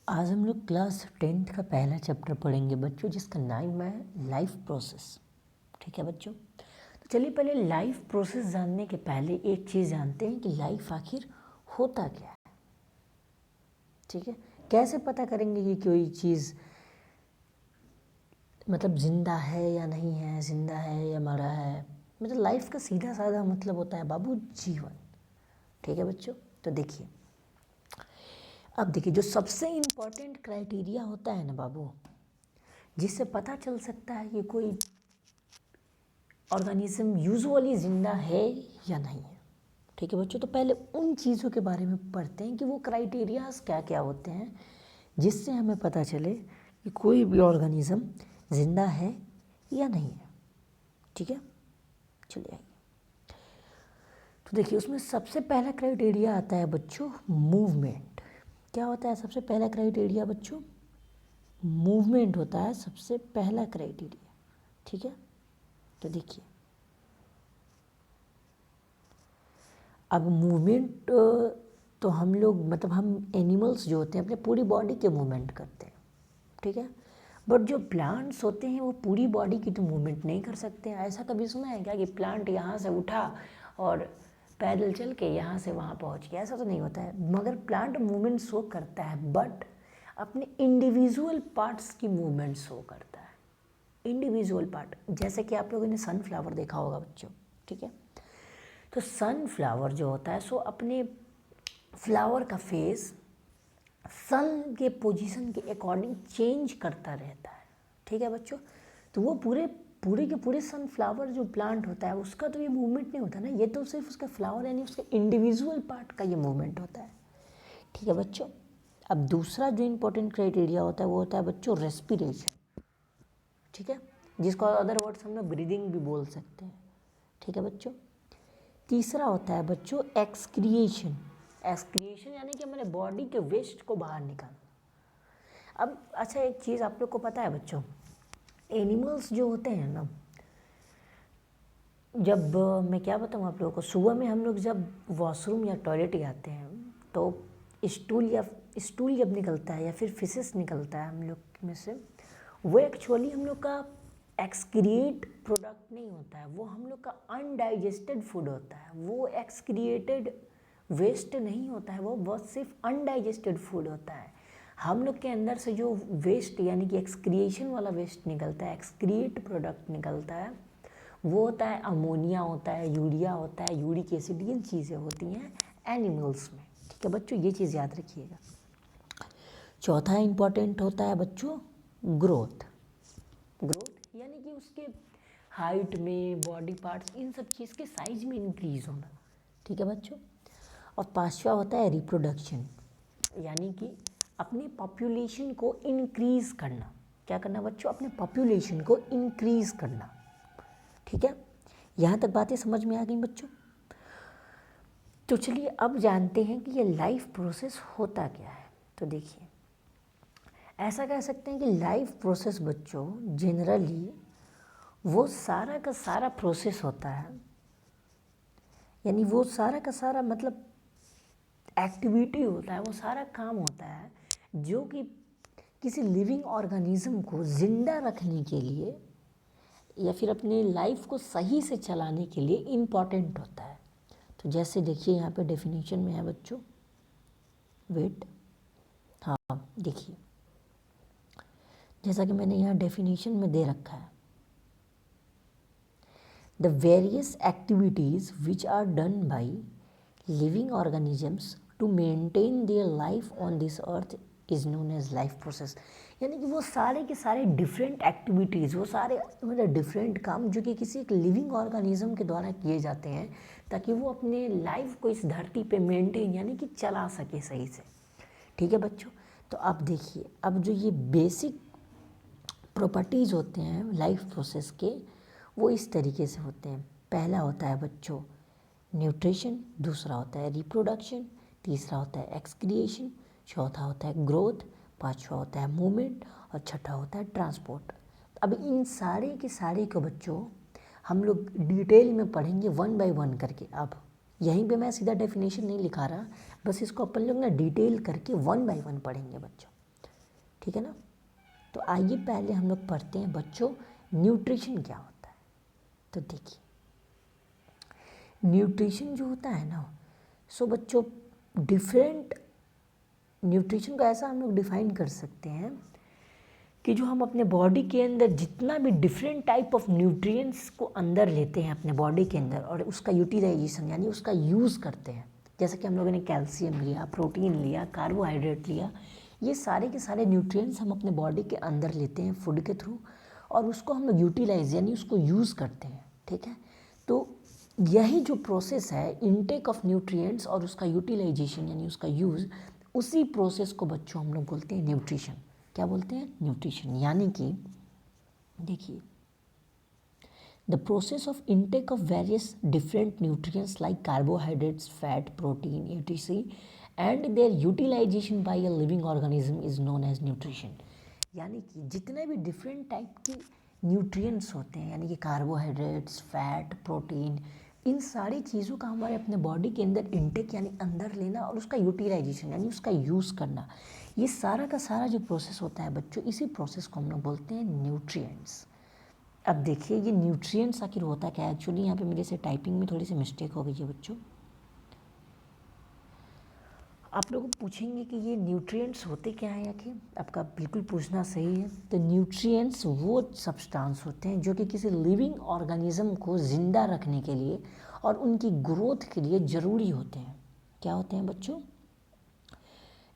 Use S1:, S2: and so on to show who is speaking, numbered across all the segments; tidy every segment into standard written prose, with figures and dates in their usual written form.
S1: आज हम लोग क्लास 10th का पहला चैप्टर पढ़ेंगे बच्चों, जिसका नाम है लाइफ प्रोसेस। ठीक है बच्चों, तो चलिए पहले लाइफ प्रोसेस जानने के पहले एक चीज़ जानते हैं कि लाइफ आखिर होता क्या है। ठीक है, कैसे पता करेंगे कि कोई चीज़ मतलब जिंदा है या नहीं है, जिंदा है या मरा है। मतलब लाइफ का सीधा साधा मतलब होता है बाबू जीवन। ठीक है बच्चों, तो देखिए, अब देखिए जो सबसे इम्पोर्टेंट क्राइटेरिया होता है ना बाबू, जिससे पता चल सकता है कि कोई ऑर्गेनिज्म यूजुअली जिंदा है या नहीं है। ठीक है बच्चों, तो पहले उन चीज़ों के बारे में पढ़ते हैं कि वो क्राइटेरियाज क्या क्या होते हैं, जिससे हमें पता चले कि कोई भी ऑर्गेनिज्म जिंदा है या नहीं है। ठीक है, चलिए आइए। तो देखिए उसमें सबसे पहला क्राइटेरिया आता है बच्चों मूवमेंट। क्या होता है सबसे पहला क्राइटेरिया बच्चों? मूवमेंट होता है सबसे पहला क्राइटेरिया। ठीक है, तो देखिए अब मूवमेंट तो हम लोग मतलब हम एनिमल्स जो होते हैं अपने पूरी बॉडी के मूवमेंट करते हैं। ठीक है, बट जो प्लांट्स होते हैं वो पूरी बॉडी की तो मूवमेंट नहीं कर सकते हैं। ऐसा कभी सुना है क्या कि प्लांट यहाँ से उठा और पैदल चल के यहाँ से वहाँ पहुँच गया? ऐसा तो नहीं होता है। मगर प्लांट मूवमेंट शो करता है, बट अपने इंडिविजुअल पार्ट्स की मूवमेंट शो करता है। इंडिविजुअल पार्ट, जैसे कि आप लोगों ने सनफ्लावर देखा होगा बच्चों। ठीक है, तो सनफ्लावर जो होता है सो अपने फ्लावर का फेस सन के पोजीशन के अकॉर्डिंग चेंज करता रहता है। ठीक है बच्चों, तो वो पूरे पूरे के पूरे सनफ्लावर जो प्लांट होता है उसका तो ये मूवमेंट नहीं होता ना, ये तो सिर्फ उसका फ्लावर यानी उसके इंडिविजुअल पार्ट का ये मूवमेंट होता है। ठीक है बच्चों, अब दूसरा जो इम्पोर्टेंट क्राइटेरिया होता है वो होता है बच्चों रेस्पिरेशन। ठीक है, जिसको अदर वर्ड्स हम लोग ब्रीदिंग भी बोल सकते हैं। ठीक है बच्चों, तीसरा होता है बच्चों एक्सक्रिएशन। एक्सक्रिएशन यानी कि हमारे बॉडी के वेस्ट को बाहर निकालना। अब अच्छा एक चीज़ आप लोग को पता है बच्चों, एनिमल्स जो होते हैं ना, जब मैं क्या बताऊँ आप लोगों को, सुबह में हम लोग जब वॉशरूम या टॉयलेट जाते हैं तो स्टूल जब निकलता है या फिर फिसेस निकलता है हम लोग में से, वो एक्चुअली हम लोग का एक्सक्रिएट प्रोडक्ट नहीं होता है, वो हम लोग का अनडाइजेस्टेड फूड होता है। वो एक्सक्रिएटेड वेस्ट नहीं होता है, वो बस सिर्फ अनडाइजेस्टेड फूड होता है। हम लोग के अंदर से जो वेस्ट यानी कि एक्सक्रिएशन वाला वेस्ट निकलता है, एक्सक्रिएट प्रोडक्ट निकलता है, वो होता है अमोनिया होता है, यूरिया होता है, यूरिक एसिड, ये चीज़ें होती हैं एनिमल्स में। ठीक है बच्चों, ये चीज़ याद रखिएगा। चौथा इंपॉर्टेंट होता है बच्चों ग्रोथ। ग्रोथ यानी कि उसके हाइट में, बॉडी पार्ट्स, इन सब चीज़ के साइज में इंक्रीज होना। ठीक है बच्चों, और पांचवा होता है रिप्रोडक्शन, यानी कि अपनी पॉपुलेशन को इंक्रीज करना। क्या करना बच्चों? अपने पॉपुलेशन को इंक्रीज करना। ठीक है, यहाँ तक बातें समझ में आ गई बच्चों? तो चलिए अब जानते हैं कि ये लाइफ प्रोसेस होता क्या है। तो देखिए, ऐसा कह सकते हैं कि लाइफ प्रोसेस बच्चों जनरली वो सारा का सारा प्रोसेस होता है, यानी वो सारा का सारा मतलब एक्टिविटी होता है, वो सारा काम होता है जो कि किसी लिविंग ऑर्गेनिज्म को ज़िंदा रखने के लिए या फिर अपनी लाइफ को सही से चलाने के लिए इम्पॉर्टेंट होता है। तो जैसे देखिए यहाँ पे डेफिनेशन में है बच्चों, वेट, हाँ देखिए जैसा कि मैंने यहाँ डेफिनेशन में दे रखा है, the various activities which are done by living organisms to maintain their life on this earth is known as life process. यानी कि वो सारे के सारे डिफरेंट एक्टिविटीज़, वो सारे मतलब डिफरेंट काम जो कि किसी एक लिविंग ऑर्गेनिज्म के द्वारा किए जाते हैं ताकि वो अपने लाइफ को इस धरती पे मेंटेन यानी कि चला सके सही से। ठीक है बच्चों, तो अब देखिए, अब जो ये बेसिक प्रॉपर्टीज़ होते हैं लाइफ प्रोसेस के, वो इस तरीके से होते हैं। पहला होता है बच्चों न्यूट्रिशन, दूसरा होता है रिप्रोडक्शन, तीसरा होता है एक्सक्रिएशन, चौथा होता है ग्रोथ, पांचवा होता है मूवमेंट और छठा होता है ट्रांसपोर्ट। अब इन सारे के सारे को बच्चों हम लोग डिटेल में पढ़ेंगे वन बाय वन करके। अब यहीं पे मैं सीधा डेफिनेशन नहीं लिखा रहा, बस इसको अपन लोग ना डिटेल करके वन बाय वन पढ़ेंगे बच्चों। ठीक है ना। तो आइए पहले हम लोग पढ़ते हैं बच्चों न्यूट्रिशन क्या होता है। तो देखिए न्यूट्रिशन जो होता है ना, सो बच्चों डिफरेंट न्यूट्रिशन को ऐसा हम लोग डिफाइन कर सकते हैं कि जो हम अपने बॉडी के अंदर जितना भी डिफरेंट टाइप ऑफ न्यूट्रिएंट्स को अंदर लेते हैं अपने बॉडी के अंदर और उसका यूटिलाइजेशन यानी उसका यूज़ करते हैं, जैसे कि हम लोगों ने कैल्शियम लिया, प्रोटीन लिया, कार्बोहाइड्रेट लिया, ये सारे के सारे न्यूट्रिएंट्स हम अपने बॉडी के अंदर लेते हैं फूड के थ्रू और उसको हम लोग यूटिलाइज यानी उसको यूज़ करते हैं। ठीक है, तो यही जो प्रोसेस है इनटेक ऑफ न्यूट्रिएंट्स और उसका यूटिलाइजेशन यानी उसका यूज़, उसी प्रोसेस को बच्चों हम लोग बोलते हैं न्यूट्रिशन। क्या बोलते हैं? न्यूट्रिशन। यानी कि देखिए the process of intake of various different nutrients like carbohydrates, fat, protein, etc and their utilization by a living organism is known as nutrition. यानी कि जितने भी डिफरेंट टाइप के न्यूट्रिएंट्स होते हैं यानी कि कार्बोहाइड्रेट्स, फैट, प्रोटीन, इन सारी चीज़ों का हमारे अपने बॉडी के अंदर इनटेक यानी अंदर लेना और उसका यूटिलाइजेशन यानी उसका यूज़ करना, ये सारा का सारा जो प्रोसेस होता है बच्चों, इसी प्रोसेस को हम लोग बोलते हैं न्यूट्रिएंट्स। अब देखिए ये न्यूट्रिएंट्स आखिर होता क्या है। एक्चुअली यहाँ पे मेरे से टाइपिंग में थोड़ी सी मिस्टेक हो गई है बच्चों। आप लोग पूछेंगे कि ये न्यूट्रिएंट्स होते क्या हैं आखिर, आपका बिल्कुल पूछना सही है। तो न्यूट्रिएंट्स वो सब्सटेंस होते हैं जो कि किसी लिविंग ऑर्गेनिज्म को ज़िंदा रखने के लिए और उनकी ग्रोथ के लिए ज़रूरी होते हैं। क्या होते हैं बच्चों?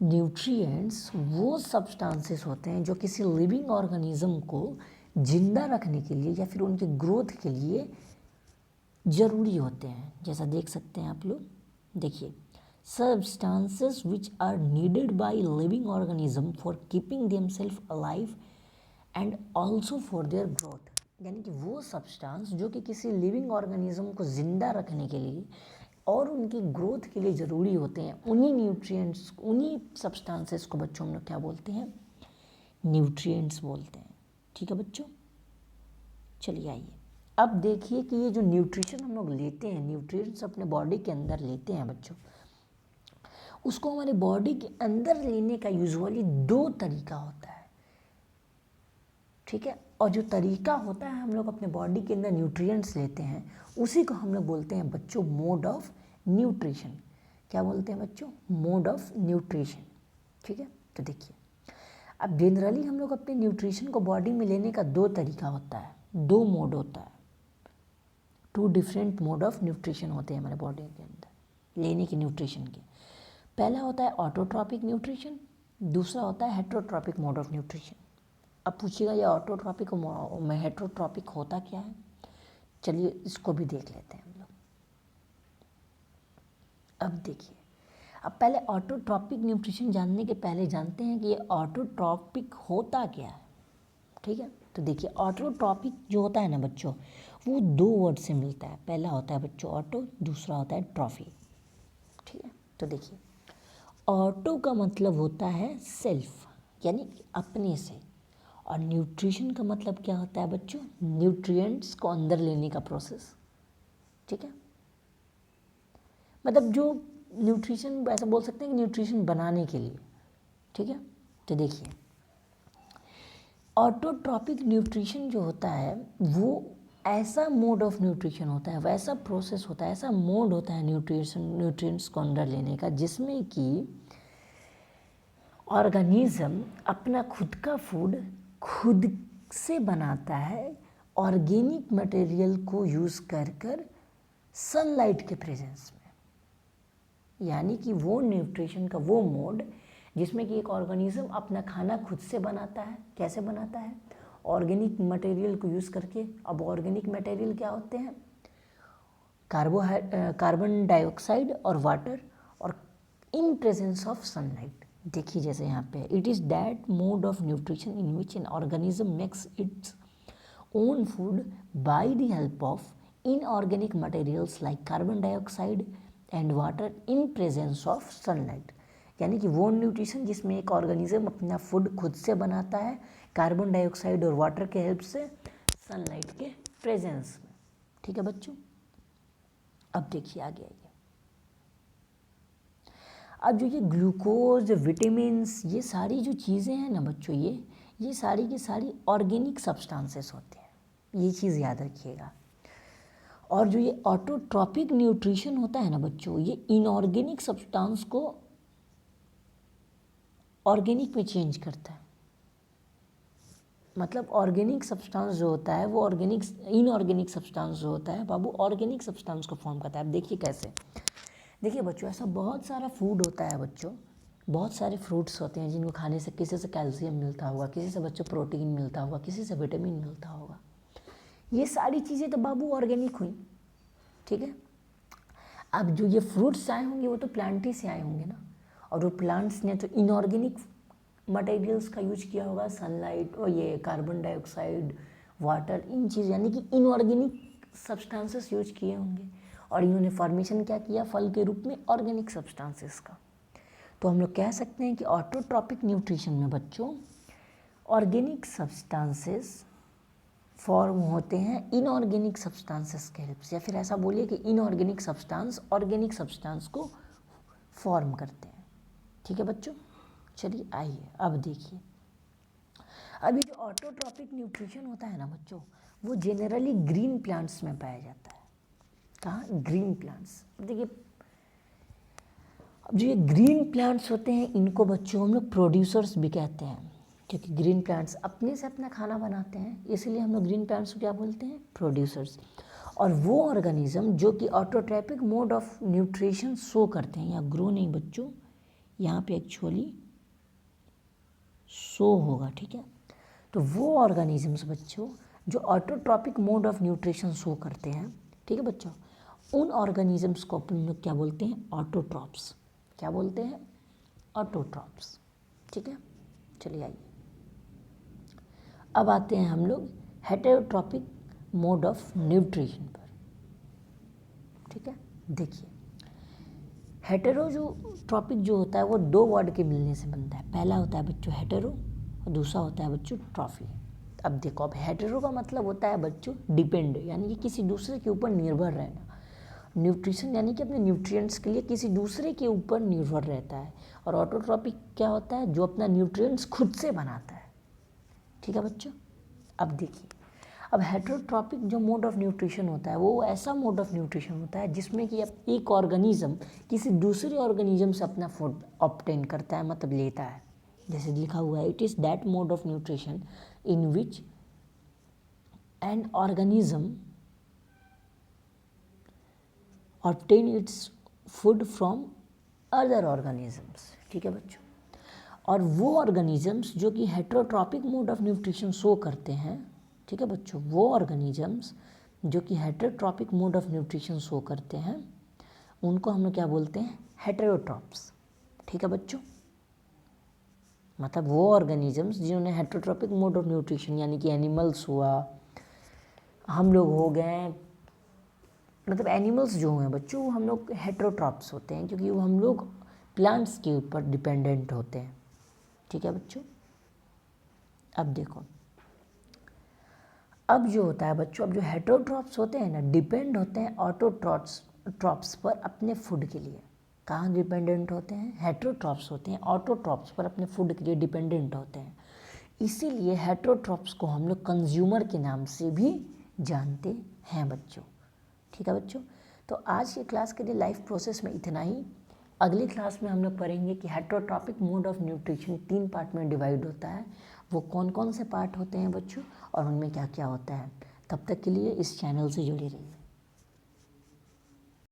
S1: न्यूट्रिएंट्स वो सब्सटेंसेस होते हैं जो किसी लिविंग ऑर्गेनिज्म को जिंदा रखने के लिए या फिर उनके ग्रोथ के लिए ज़रूरी होते हैं। जैसा देख सकते हैं आप लोग, देखिए substances which are needed by living organism for keeping themselves alive and also for their growth। यानी कि वो सब्सटेंस जो कि किसी लिविंग ऑर्गेनिज्म को ज़िंदा रखने के लिए और उनकी ग्रोथ के लिए ज़रूरी होते हैं, उन्हीं न्यूट्रिएंट्स, उन्हीं सब्सटेंसेस को बच्चों हम लोग क्या बोलते हैं? न्यूट्रिएंट्स बोलते हैं। ठीक है बच्चों, चलिए आइए अब देखिए कि ये जो न्यूट्रिशन हम लोग लेते हैं, न्यूट्रिएंट्स अपने बॉडी के अंदर लेते हैं बच्चों, उसको हमारे बॉडी के अंदर लेने का यूजुअली दो तरीका होता है। ठीक है, और जो तरीका होता है हम लोग अपने बॉडी के अंदर न्यूट्रिएंट्स लेते हैं, उसी को हम लोग बोलते हैं बच्चों मोड ऑफ न्यूट्रिशन। क्या बोलते हैं बच्चों? Mode of nutrition. ठीक है, तो देखिए अब जनरली हम लोग अपने न्यूट्रिशन को बॉडी में लेने का दो तरीका होता है, दो मोड होता है, two different mode of nutrition होते हैं हमारे बॉडी के अंदर लेने की न्यूट्रिशन के। पहला होता है ऑटोट्रॉपिक न्यूट्रिशन, दूसरा होता है हेट्रोट्रॉपिक मोड ऑफ न्यूट्रिशन। अब पूछिएगा ये ऑटोट्रॉपिक और हेट्रोट्रॉपिक होता क्या है, चलिए इसको भी देख लेते हैं हम लोग। अब देखिए, अब पहले ऑटोट्रॉपिक न्यूट्रिशन जानने के पहले जानते हैं कि ये ऑटोट्रॉपिक होता क्या है। ठीक है, तो देखिए ऑटोट्रॉपिक जो होता है ना बच्चों, वो दो वर्ड से मिलता है। पहला होता है बच्चों ऑटो, दूसरा होता है ट्रॉफी। ठीक है, तो देखिए ऑटो का मतलब होता है सेल्फ यानी अपने से, और न्यूट्रिशन का मतलब क्या होता है बच्चों? न्यूट्रिएंट्स को अंदर लेने का प्रोसेस। ठीक है, मतलब जो न्यूट्रिशन ऐसा बोल सकते हैं कि न्यूट्रिशन बनाने के लिए। ठीक है, तो देखिए ऑटोट्रॉपिक न्यूट्रिशन जो होता है वो ऐसा मोड ऑफ न्यूट्रिशन होता है, वैसा प्रोसेस होता है, ऐसा मोड होता है न्यूट्रिएंट्स को अंदर लेने का, जिसमें कि ऑर्गेनिज्म अपना खुद का फूड खुद से बनाता है, ऑर्गेनिक मटेरियल को यूज़ कर कर सनलाइट के प्रेजेंस में। यानी कि वो न्यूट्रिशन का वो मोड जिसमें कि एक ऑर्गेनिज्म अपना खाना खुद से बनाता है। कैसे बनाता है? ऑर्गेनिक मटेरियल को यूज़ करके। अब ऑर्गेनिक मटेरियल क्या होते हैं? कार्बन डाइऑक्साइड और वाटर, और इन प्रेजेंस ऑफ सनलाइट। देखिए जैसे यहाँ पे it is that mode of nutrition in which an organism makes its own food by the help of inorganic materials like carbon dioxide and water in presence of sunlight. यानी कि वो nutrition जिसमें एक organism अपना food खुद से बनाता है कार्बन डाइऑक्साइड और वाटर के हेल्प से सनलाइट के प्रेजेंस में। ठीक है बच्चों, अब देखिए आगे आइए। अब जो ये ग्लूकोज, विटामिन्स, ये सारी जो चीज़ें हैं ना बच्चों, ये सारी की सारी ऑर्गेनिक सब्सटेंसेस होते हैं, ये चीज़ याद रखिएगा। और जो ये ऑटोट्रॉपिक न्यूट्रिशन होता है ना बच्चों, ये इनऑर्गेनिक सब्सटेंस को ऑर्गेनिक में चेंज करता है। मतलब ऑर्गेनिक सब्सटेंस जो होता है वो इनऑर्गेनिक सब्सटेंस जो होता है बाबू ऑर्गेनिक सब्सटेंस को फॉर्म करता है। अब देखिए कैसे, देखिए बच्चों, ऐसा बहुत सारा फूड होता है बच्चों, बहुत सारे फ्रूट्स होते हैं जिनको खाने से किसी से कैल्शियम मिलता होगा, किसी से बच्चों प्रोटीन मिलता होगा, किसी से विटामिन मिलता होगा। ये सारी चीज़ें तो बाबू ऑर्गेनिक हुई, ठीक है। अब जो ये फ्रूट्स आए होंगे वो तो प्लांट ही से आए होंगे ना, और वो प्लांट्स ने तो इनऑर्गेनिक मटेरियल्स का यूज किया होगा, सनलाइट और ये कार्बन डाइऑक्साइड, वाटर, इन चीज़ यानी कि इनऑर्गेनिक सब्सटेंसेस यूज किए होंगे, और इन्होंने फॉर्मेशन क्या किया फल के रूप में ऑर्गेनिक सब्सटेंसेस का। तो हम लोग कह सकते हैं कि ऑटोट्रॉपिक न्यूट्रिशन में बच्चों ऑर्गेनिक सब्सटेंसेस फॉर्म होते हैं इनऑर्गेनिक सब्सटेंसेस के हेल्प से, या फिर ऐसा बोलिए कि इनऑर्गेनिक सब्सटेंस ऑर्गेनिक सब्सटेंस को फॉर्म करते हैं, ठीक है बच्चों। चलिए आइए अब देखिए, अभी जो ऑटोट्रॉपिक न्यूट्रिशन होता है ना बच्चों, वो जनरली ग्रीन प्लांट्स में पाया जाता है। कहाँ? Green plants. देखिए अब जो ये ग्रीन प्लांट्स होते हैं इनको बच्चों हम लोग प्रोड्यूसर्स भी कहते हैं, क्योंकि ग्रीन प्लांट्स अपने से अपना खाना बनाते हैं, इसलिए हम लोग ग्रीन प्लांट्स को क्या बोलते हैं? प्रोड्यूसर्स। और वो ऑर्गेनिज्म जो कि autotrophic mode of nutrition show करते हैं, या ग्रो नहीं बच्चों, यहाँ पे एक्चुअली शो होगा, ठीक है। तो वो ऑर्गेनिजम्स बच्चों जो autotrophic mode of nutrition show करते हैं, ठीक है बच्चों, उन ऑर्गेनिजम्स को अपन लोग क्या बोलते हैं? ऑटोट्रॉप्स। क्या बोलते हैं? ऑटोट्रॉप्स, ठीक है। चलिए आइए अब आते हैं हम लोग हेटेरोट्रॉपिक मोड ऑफ न्यूट्रिशन पर, ठीक है। देखिए हेटेरो जो ट्रॉपिक जो होता है वो दो वर्ड के मिलने से बनता है। पहला होता है बच्चों हेटेरो और दूसरा होता है बच्चों ट्रॉफी। अब देखो, अब हेटेरो का मतलब होता है बच्चों डिपेंड, यानी कि किसी दूसरे के ऊपर निर्भर रहना। न्यूट्रिशन यानी कि अपने न्यूट्रिएंट्स के लिए किसी दूसरे के ऊपर निर्भर रहता है। और ऑटोट्रॉपिक क्या होता है? जो अपना न्यूट्रिएंट्स खुद से बनाता है, ठीक है बच्चों। अब देखिए, अब हेटेरोट्रॉपिक जो मोड ऑफ न्यूट्रिशन होता है वो ऐसा मोड ऑफ न्यूट्रिशन होता है जिसमें कि अब एक ऑर्गेनिज्म किसी दूसरे ऑर्गेनिज्म से अपना फूड ऑब्टेन करता है, मतलब लेता है। जैसे लिखा हुआ है, it is that mode of nutrition in which an organism obtain its food from other organisms, ठीक है बच्चों। और वो ऑर्गेनिजम्स जो कि heterotrophic mode of nutrition show करते हैं, ठीक है बच्चों, वो ऑर्गेनिजम्स जो कि heterotrophic mode of nutrition show करते हैं उनको हम लोग क्या बोलते हैं? हेटेरोट्रॉप्स, ठीक है बच्चों। मतलब वो ऑर्गेनिजम्स जिन्होंने हेटेरोट्रॉपिक मोड ऑफ न्यूट्रिशन, यानी कि एनिमल्स हुआ, हम लोग हो गए, मतलब एनिमल्स जो हैं बच्चों वो हम लोग हेटेरोट्रॉप्स होते हैं, क्योंकि वो हम लोग प्लांट्स के ऊपर डिपेंडेंट होते हैं, ठीक है बच्चों। अब देखो, अब जो होता है बच्चों, अब जो हेटेरोट्रॉप्स होते हैं ना, डिपेंड होते हैं ऑटोट्रॉप्स पर अपने फूड के लिए। कहाँ डिपेंडेंट होते हैं? हेटेरोट्रॉप्स होते हैं ऑटोट्रॉप्स पर अपने फूड के लिए डिपेंडेंट होते हैं। इसीलिए हेटेरोट्रॉप्स को हम लोग कंज्यूमर के नाम से भी जानते हैं बच्चों, ठीक है बच्चों। तो आज की क्लास के लिए लाइफ प्रोसेस में इतना ही। अगली क्लास में हम लोग पढ़ेंगे कि heterotrophic mode of nutrition 3 part में डिवाइड होता है, वो कौन कौन से पार्ट होते हैं बच्चों और उनमें क्या क्या होता है। तब तक के लिए इस चैनल से जुड़े रहिए।